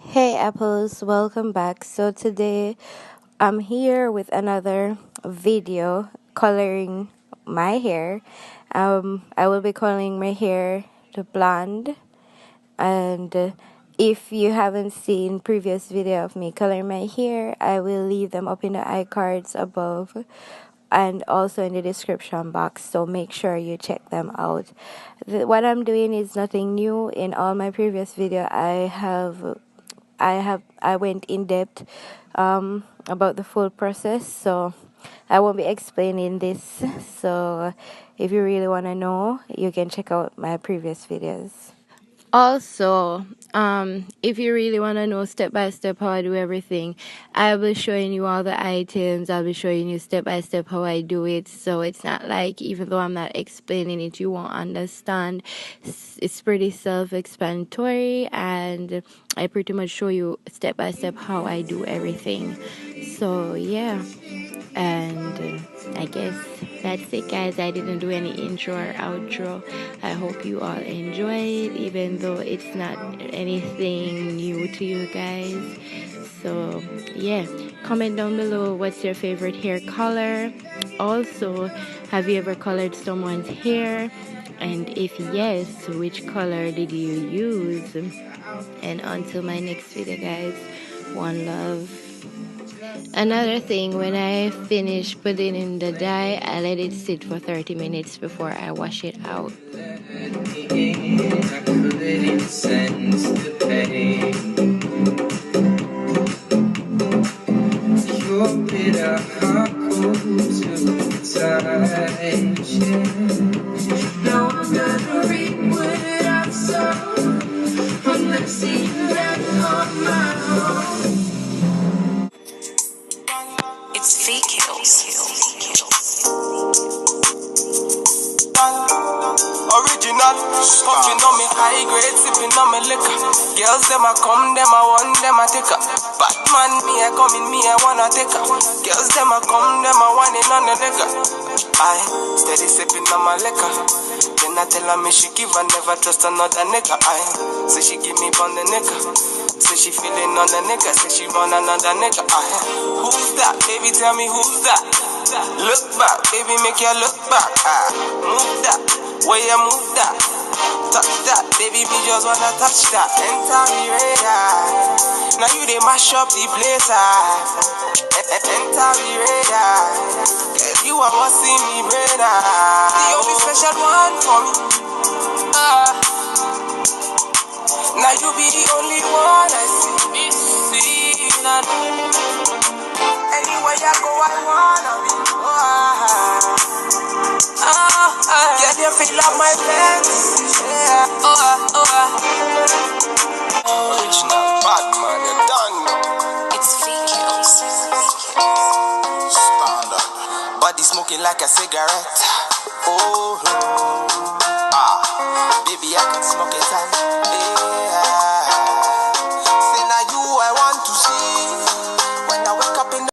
Hey apples, welcome back. So today I'm here with another video coloring my hair. I will be coloring my hair to blonde, and if you haven't seen previous video of me coloring my hair, I will leave them up in the iCards above and also in the description box, so make sure you check them out. What I'm doing is nothing new. In all my previous video I went in depth about the full process, so I won't be explaining this. So if you really want to know, you can check out my previous videos. Also, if you really want to know step by step how I do everything, I will be showing you all the items. I'll be showing you step by step how I do it. So it's not like, even though I'm not explaining it, you won't understand. It's pretty self-explanatory, and I pretty much show you step by step how I do everything. So yeah. And I guess that's it, guys. I didn't do any intro or outro. I hope you all enjoy it, even though it's not anything new to you guys. So yeah, comment down below what's your favorite hair color. Also, have you ever colored someone's hair? And if yes, which color did you use? And until my next video, guys, one love. Another thing, when I finish putting in the dye, I let it sit for 30 minutes before I wash it out. Now I'm gonna read what I saw. Let's see that on my own. It's fake kills. Original, pumping on me high grade, sipping on me liquor. Girls them a come, them a want, them a take her. Batman me a come in, me I wanna take her. Girls them a come, them a want it on the liquor. I steady sipping on my liquor. Then I tell her me she give her, never trust another nigga. I say she give me on the nigga. Say she feeling on the nigga, say she want another nigga. Who's that? Baby, tell me who's that? Look back, baby, make you look back. Move that, way you move that. Touch that, baby, me just wanna touch that. Enter me radar. Now you they mash up the place. Enter me radar. Girl, you are what see me brain. The only special one for me. Now you be the only one I see. Anywhere I go, I wanna be. Get you feel up my pants. Original bad man, you done know. It's fake kills. Standard. Body smoking like a cigarette. Baby, I can smoke it out.